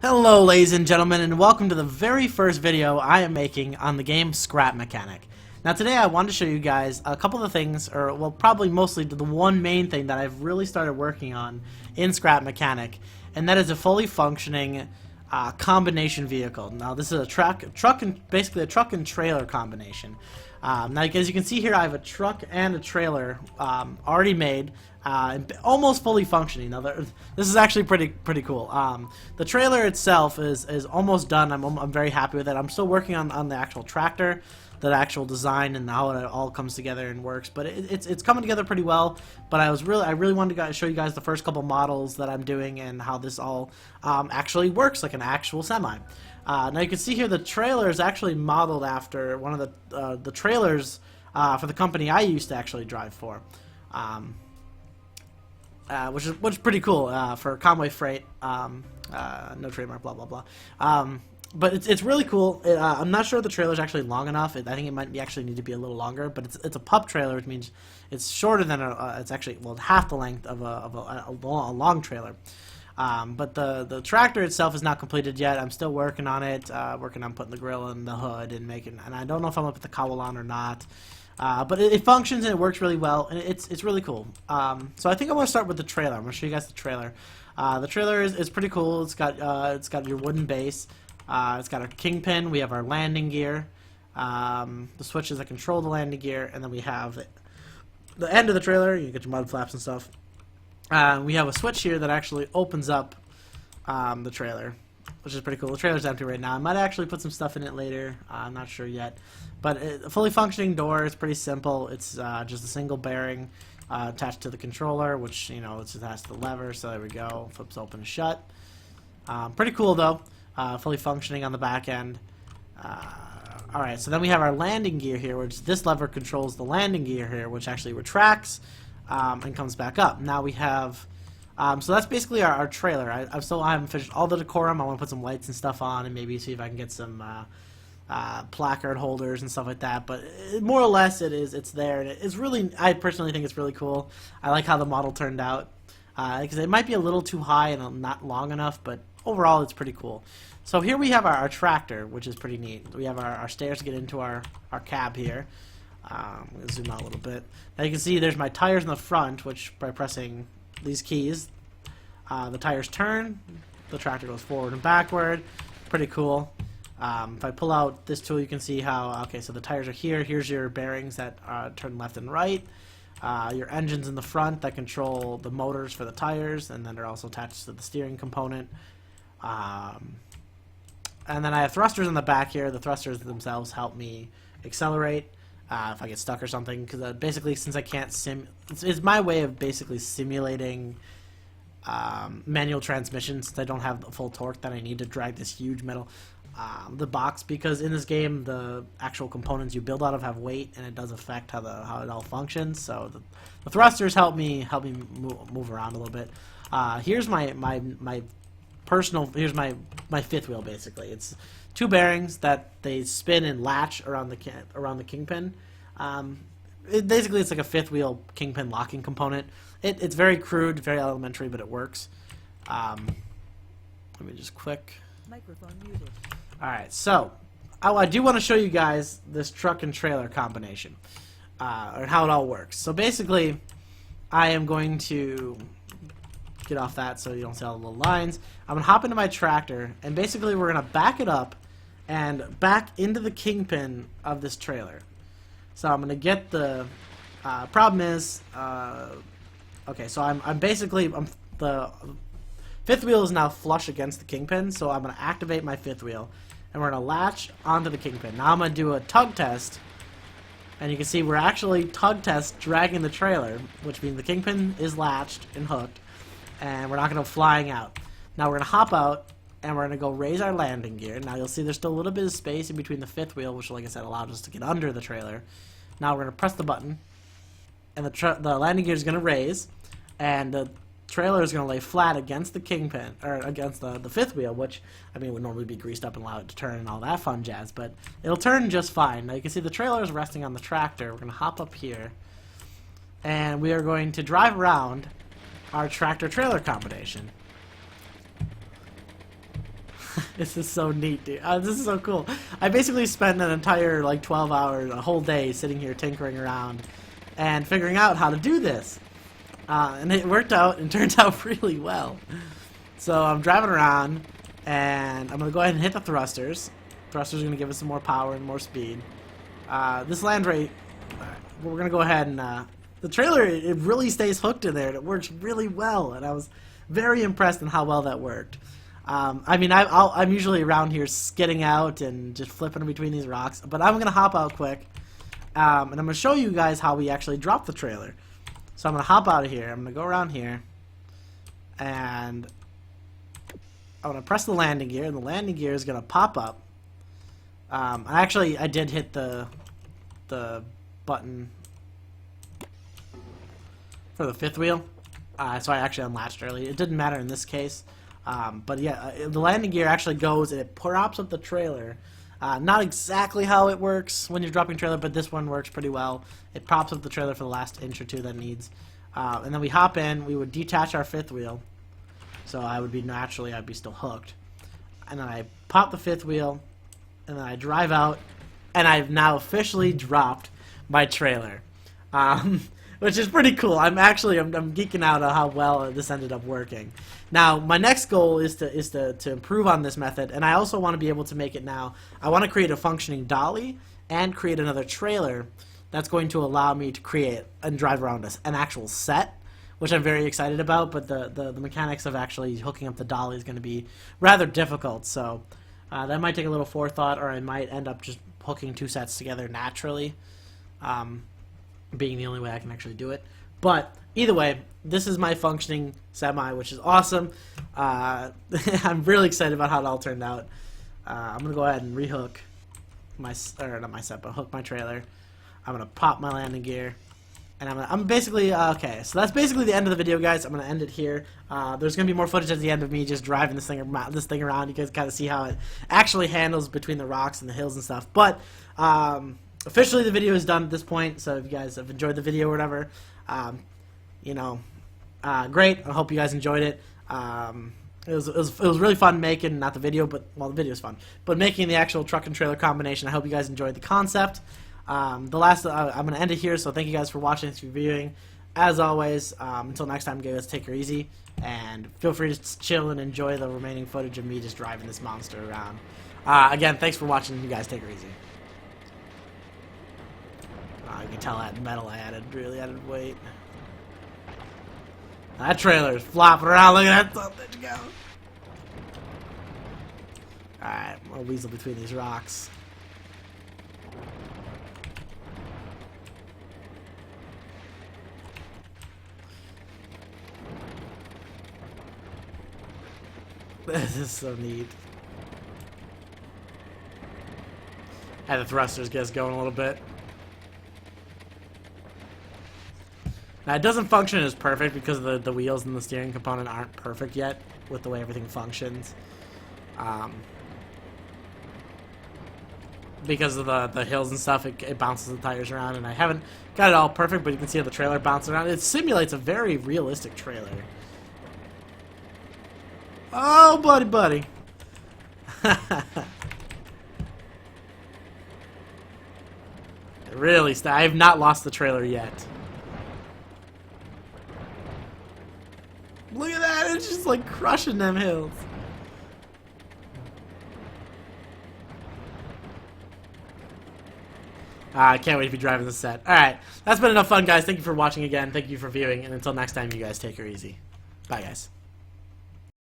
Hello ladies and gentlemen, and welcome to the very first video I am making on the game Scrap Mechanic. Now today I wanted to show you guys a couple of things, or well probably mostly the one main thing that I've really started working on in Scrap Mechanic, and that is a fully functioning combination vehicle. Now this is a basically a truck and trailer combination. Now as you can see here, I have a truck and a trailer already made. Almost fully functioning. Now, this is actually pretty cool. The trailer itself is almost done. I'm very happy with it. I'm still working on the actual tractor, the actual design, and how it all comes together and works. But it's coming together pretty well. But I really wanted to show you guys the first couple models that I'm doing and how this all actually works like an actual semi. Now you can see here the trailer is actually modeled after one of the trailers for the company I used to actually drive for. Which is pretty cool for Conway Freight. No trademark, blah blah blah. But it's really cool. I'm not sure if the trailer's actually long enough. I think it might actually need to be a little longer. But it's a pup trailer, which means it's shorter than it's actually half the length of a long trailer. But the tractor itself is not completed yet. I'm still working on it. Working on putting the grill in the hood and I don't know if I'm gonna put the cowl on or not. But it functions and it works really well, and it's really cool. So I think I want to start with the trailer. I'm going to show you guys the trailer. The trailer is pretty cool. It's got your wooden base. It's got our kingpin. We have our landing gear. The switches that control the landing gear, and then we have the end of the trailer. You get your mud flaps and stuff. We have a switch here that actually opens up the trailer, which is pretty cool. The trailer's empty right now. I might actually put some stuff in it later. I'm not sure yet. But a fully functioning door is pretty simple. It's just a single bearing attached to the controller, which, you know, it's attached to the lever. So there we go. Flips open and shut. Pretty cool, though. Fully functioning on the back end. Alright, so then we have our landing gear here, which this lever controls the landing gear here, which actually retracts and comes back up. Now we have... so that's basically our trailer. I haven't finished all the decorum. I want to put some lights and stuff on and maybe see if I can get some placard holders and stuff like that. But more or less it's there. And it's really, I personally think it's really cool. I like how the model turned out. Because it might be a little too high and not long enough, but overall it's pretty cool. So here we have our tractor, which is pretty neat. We have our stairs to get into our cab here. I'm going to zoom out a little bit. Now you can see there's my tires in the front, which by pressing these keys, the tires turn, the tractor goes forward and backward. Pretty cool. If I pull out this tool, you can see how, okay, so the tires are here. Here's your bearings that turn left and right. Your engines in the front that control the motors for the tires, and then they're also attached to the steering component. And then I have thrusters in the back here. The thrusters themselves help me accelerate if I get stuck or something, because basically, since I can't it's my way of basically simulating manual transmission, since I don't have the full torque that I need to drag this huge metal the box, because in this game the actual components you build out of have weight, and it does affect how it all functions. So the thrusters help me move around a little bit. Here's my fifth wheel. Basically, it's two bearings that they spin and latch around the kingpin. Basically, it's like a fifth wheel kingpin locking component. It's very crude, very elementary, but it works. Let me just click. Microphone muted. Alright, so I do want to show you guys this truck and trailer combination, and how it all works. So basically, I am going to get off that so you don't see all the little lines. I'm going to hop into my tractor, and basically we're going to back it up and back into the kingpin of this trailer. So I'm going to get the problem is, okay, so the fifth wheel is now flush against the kingpin, so I'm going to activate my fifth wheel, and we're going to latch onto the kingpin. Now I'm going to do a tug test, and you can see we're actually tug test dragging the trailer, which means the kingpin is latched and hooked, and we're not going to go flying out. Now we're going to hop out, and we're going to go raise our landing gear. Now you'll see there's still a little bit of space in between the fifth wheel, which, like I said, allows us to get under the trailer. Now we're going to press the button, and the landing gear is going to raise, and the trailer is going to lay flat against the kingpin, or against the fifth wheel, which, I mean, would normally be greased up and allowed it to turn and all that fun jazz, but it'll turn just fine. Now you can see the trailer is resting on the tractor. We're going to hop up here, and we are going to drive around our tractor-trailer combination. This is so neat, dude. This is so cool. I basically spent an entire, like, 12 hours, a whole day sitting here tinkering around and figuring out how to do this. And it worked out and turned out really well. So I'm driving around, and I'm going to go ahead and hit the thrusters. Thrusters are going to give us some more power and more speed. This land rate, we're going to go ahead and... the trailer, it really stays hooked in there, and it works really well. And I was very impressed in how well that worked. I mean, I'm usually around here skidding out and just flipping between these rocks, but I'm going to hop out quick, and I'm going to show you guys how we actually drop the trailer. So I'm going to hop out of here, I'm going to go around here, and I'm going to press the landing gear, and the landing gear is going to pop up. I did hit the button for the fifth wheel, so I actually unlatched early. It didn't matter in this case. But yeah, the landing gear actually goes and it props up the trailer. Not exactly how it works when you're dropping trailer, but this one works pretty well. It props up the trailer for the last inch or two that it needs. And then we hop in, we would detach our fifth wheel. So I'd be still hooked. And then I pop the fifth wheel, and then I drive out, and I've now officially dropped my trailer. Which is pretty cool. I'm geeking out on how well this ended up working. Now, my next goal is to improve on this method, and I also want to be able to make it now. I want to create a functioning dolly and create another trailer that's going to allow me to create and drive around an actual set, which I'm very excited about, but the mechanics of actually hooking up the dolly is going to be rather difficult, so that might take a little forethought, or I might end up just hooking two sets together naturally. Being the only way I can actually do it. But either way, this is my functioning semi, which is awesome. I'm really excited about how it all turned out. I'm gonna go ahead and rehook hook my trailer. I'm gonna pop my landing gear, and I'm basically okay. So that's basically the end of the video, guys. I'm gonna end it here. There's gonna be more footage at the end of me just driving this thing around. You guys kind of see how it actually handles between the rocks and the hills and stuff. But officially, the video is done at this point, so if you guys have enjoyed the video or whatever, great. I hope you guys enjoyed it. It was really fun making, not the video, but, well, the video is fun, but making the actual truck and trailer combination. I hope you guys enjoyed the concept. I'm going to end it here, so thank you guys for watching this viewing. As always, until next time, guys, take her easy, and feel free to chill and enjoy the remaining footage of me just driving this monster around. Again, thanks for watching. You guys take her easy. You can tell that metal really added weight. That trailer is flopping around. Look at that something go. Alright, I'll weasel between these rocks. This is so neat. And the thrusters gets going a little bit. Now, it doesn't function as perfect because the wheels and the steering component aren't perfect yet with the way everything functions. Because of the hills and stuff, it bounces the tires around, and I haven't got it all perfect, but you can see how the trailer bounces around. It simulates a very realistic trailer. Oh, buddy. Really, I have not lost the trailer yet. Look at that, it's just like crushing them hills. I can't wait to be driving this set. Alright, that's been enough fun, guys. Thank you for watching again. Thank you for viewing. And until next time, you guys take her easy. Bye, guys.